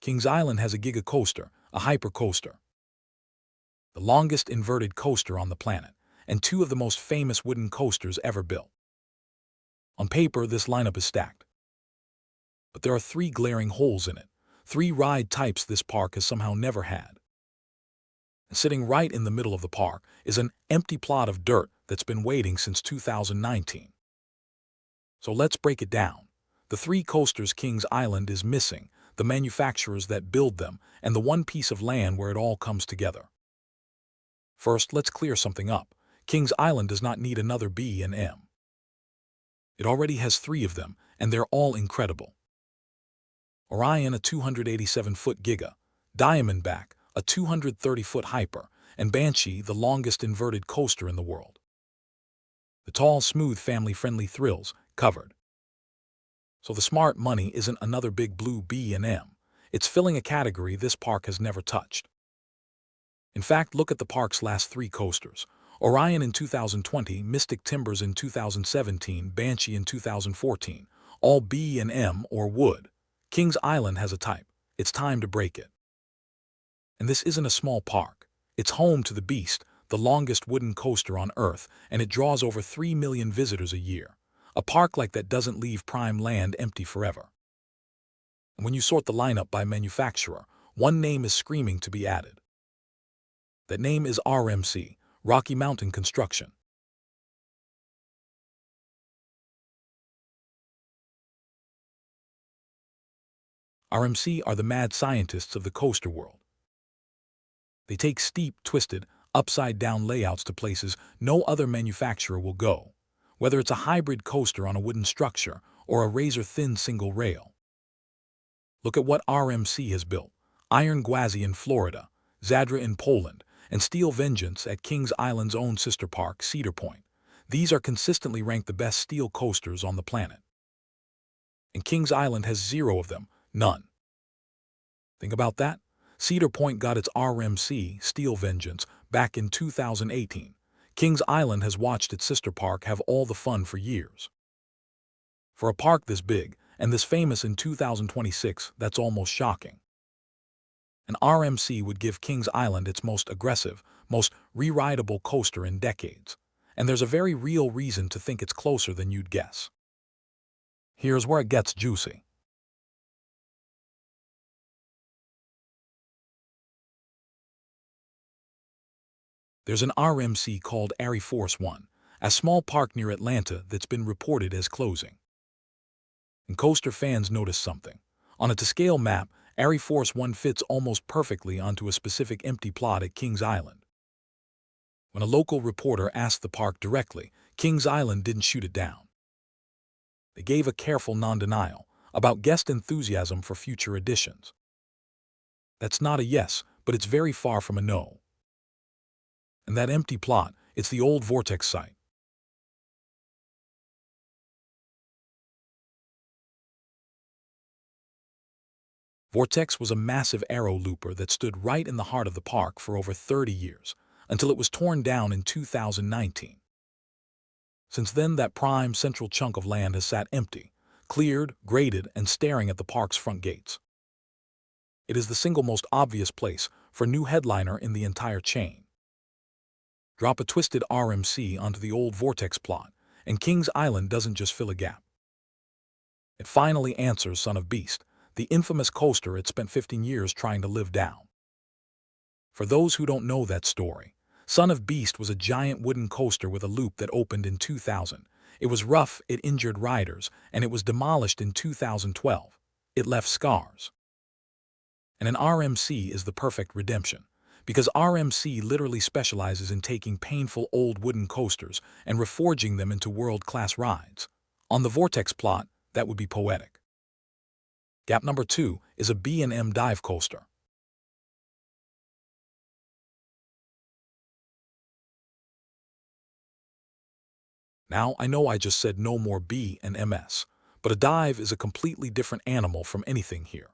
Kings Island has a giga coaster, a hyper coaster, the longest inverted coaster on the planet, and two of the most famous wooden coasters ever built. On paper, this lineup is stacked. But there are three glaring holes in it, three ride types this park has somehow never had. And sitting right in the middle of the park is an empty plot of dirt that's been waiting since 2019. So let's break it down. The three coasters Kings Island is missing, the manufacturers that build them, and the one piece of land where it all comes together. First, let's clear something up. Kings Island does not need another B&M. It already has three of them, and they're all incredible. Orion, a 287-foot giga, Diamondback, a 230-foot hyper, and Banshee, the longest inverted coaster in the world. The tall, smooth, family-friendly thrills covered. So the smart money isn't another big blue B&M. It's filling a category this park has never touched. In fact, look at the park's last three coasters. Orion in 2020, Mystic Timbers in 2017, Banshee in 2014, all B&M or wood. Kings Island has a type. It's time to break it. And this isn't a small park. It's home to the Beast, the longest wooden coaster on Earth, and it draws over 3 million visitors a year. A park like that doesn't leave prime land empty forever. And when you sort the lineup by manufacturer, one name is screaming to be added. That name is RMC, Rocky Mountain Construction. RMC are the mad scientists of the coaster world. They take steep, twisted, upside-down layouts to places no other manufacturer will go, whether it's a hybrid coaster on a wooden structure or a razor-thin single rail. Look at what RMC has built: Iron Gwazi in Florida, Zadra in Poland, and Steel Vengeance at Kings Island's own sister park, Cedar Point. These are consistently ranked the best steel coasters on the planet. And Kings Island has zero of them, none. Think about that. Cedar Point got its RMC, Steel Vengeance, back in 2018. Kings Island has watched its sister park have all the fun for years. For a park this big and this famous in 2026, that's almost shocking. An RMC would give Kings Island its most aggressive, most re-rideable coaster in decades. And there's a very real reason to think it's closer than you'd guess. Here's where it gets juicy. There's an RMC called ArieForce One, a small park near Atlanta that's been reported as closing. And coaster fans notice something. On a to-scale map, ArieForce One fits almost perfectly onto a specific empty plot at Kings Island. When a local reporter asked the park directly, Kings Island didn't shoot it down. They gave a careful non-denial about guest enthusiasm for future editions. That's not a yes, but it's very far from a no. And that empty plot, it's the old VORTEX site. VORTEX was a massive arrow looper that stood right in the heart of the park for over 30 years, until it was torn down in 2019. Since then, that prime central chunk of land has sat empty, cleared, graded, and staring at the park's front gates. It is the single most obvious place for a new headliner in the entire chain. Drop a twisted RMC onto the old VORTEX plot, and Kings Island doesn't just fill a gap. It finally answers Son of Beast, the infamous coaster it spent 15 years trying to live down. For those who don't know that story, Son of Beast was a giant wooden coaster with a loop that opened in 2000. It was rough, it injured riders, and it was demolished in 2012. It left scars. And an RMC is the perfect redemption, because RMC literally specializes in taking painful old wooden coasters and reforging them into world-class rides. On the VORTEX plot, that would be poetic. Gap number 2 is a B&M dive coaster. Now, I know I just said no more B and MS, but a dive is a completely different animal from anything here.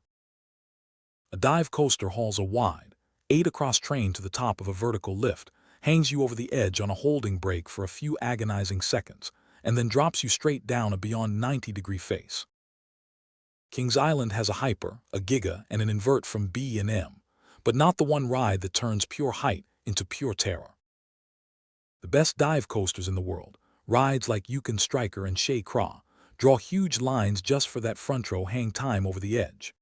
A dive coaster hauls a wide, 8-across train to the top of a vertical lift, hangs you over the edge on a holding brake for a few agonizing seconds, and then drops you straight down a beyond 90-degree face. Kings Island has a hyper, a giga, and an invert from B&M, but not the one ride that turns pure height into pure terror. The best dive coasters in the world, rides like Yukon Striker and Shea Craw, draw huge lines just for that front row hang time over the edge.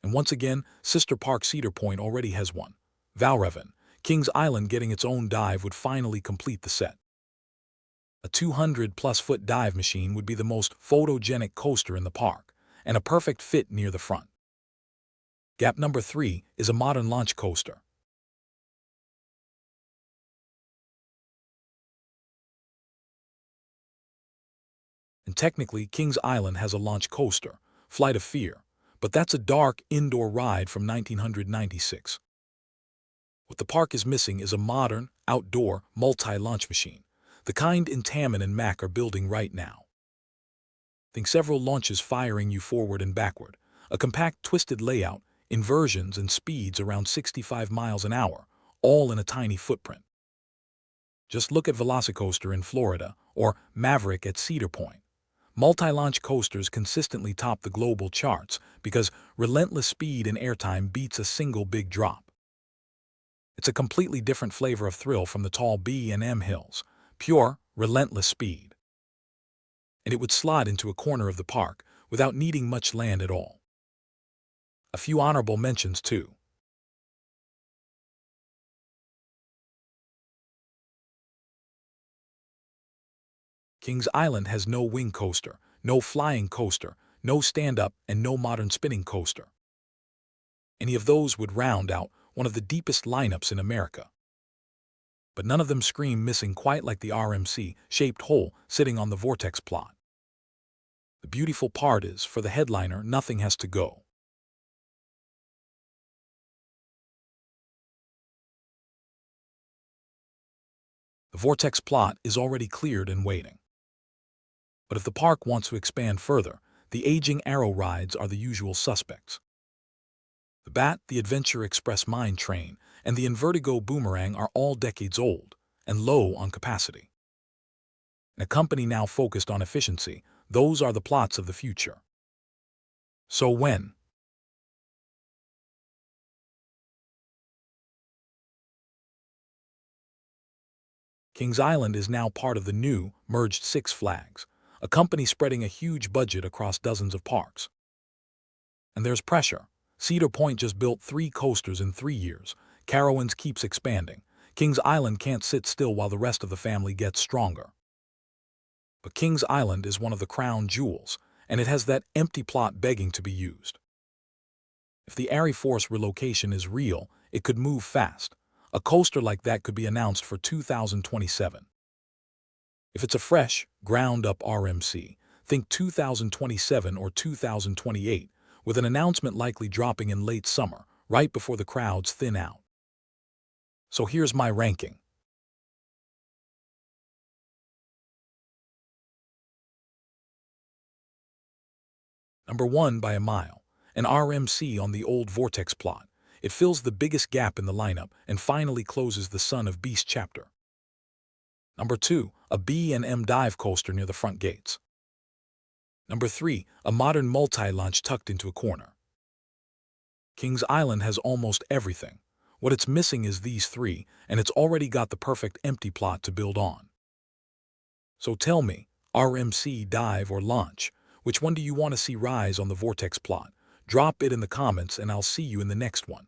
And once again, Sister Park Cedar Point already has one. Valreven, Kings Island getting its own dive would finally complete the set. A 200-plus foot dive machine would be the most photogenic coaster in the park, and a perfect fit near the front. Gap number 3 is a modern launch coaster. And technically, Kings Island has a launch coaster, Flight of Fear, but that's a dark, indoor ride from 1996. What the park is missing is a modern, outdoor, multi-launch machine, the kind Intamin and Mac are building right now. Think several launches firing you forward and backward, a compact twisted layout, inversions and speeds around 65 miles an hour, all in a tiny footprint. Just look at Velocicoaster in Florida or Maverick at Cedar Point. Multi-launch coasters consistently top the global charts because relentless speed and airtime beats a single big drop. It's a completely different flavor of thrill from the tall B&M hills, pure, relentless speed. And it would slide into a corner of the park without needing much land at all. A few honorable mentions too. Kings Island has no wing coaster, no flying coaster, no stand-up, and no modern spinning coaster. Any of those would round out one of the deepest lineups in America. But none of them scream missing quite like the RMC-shaped hole sitting on the VORTEX plot. The beautiful part is, for the headliner, nothing has to go. The VORTEX plot is already cleared and waiting. But if the park wants to expand further, the aging Arrow rides are the usual suspects. The Bat, the Adventure Express Mine Train, and the Invertigo Boomerang are all decades old and low on capacity. In a company now focused on efficiency, those are the plots of the future. So when? Kings Island is now part of the new, merged Six Flags, a company spreading a huge budget across dozens of parks. And there's pressure. Cedar Point just built 3 coasters in 3 years. Carowinds keeps expanding. Kings Island can't sit still while the rest of the family gets stronger. But Kings Island is one of the crown jewels, and it has that empty plot begging to be used. If the ArieForce relocation is real, it could move fast. A coaster like that could be announced for 2027. If it's a fresh, ground-up RMC, think 2027 or 2028, with an announcement likely dropping in late summer, right before the crowds thin out. So here's my ranking. Number 1 by a mile, an RMC on the old VORTEX plot. It fills the biggest gap in the lineup and finally closes the Son of Beast chapter. Number 2, a B&M dive coaster near the front gates. Number 3, a modern multi-launch tucked into a corner. Kings Island has almost everything. What it's missing is these 3, and it's already got the perfect empty plot to build on. So tell me, RMC, dive, or launch, which one do you want to see rise on the VORTEX plot? Drop it in the comments and I'll see you in the next one.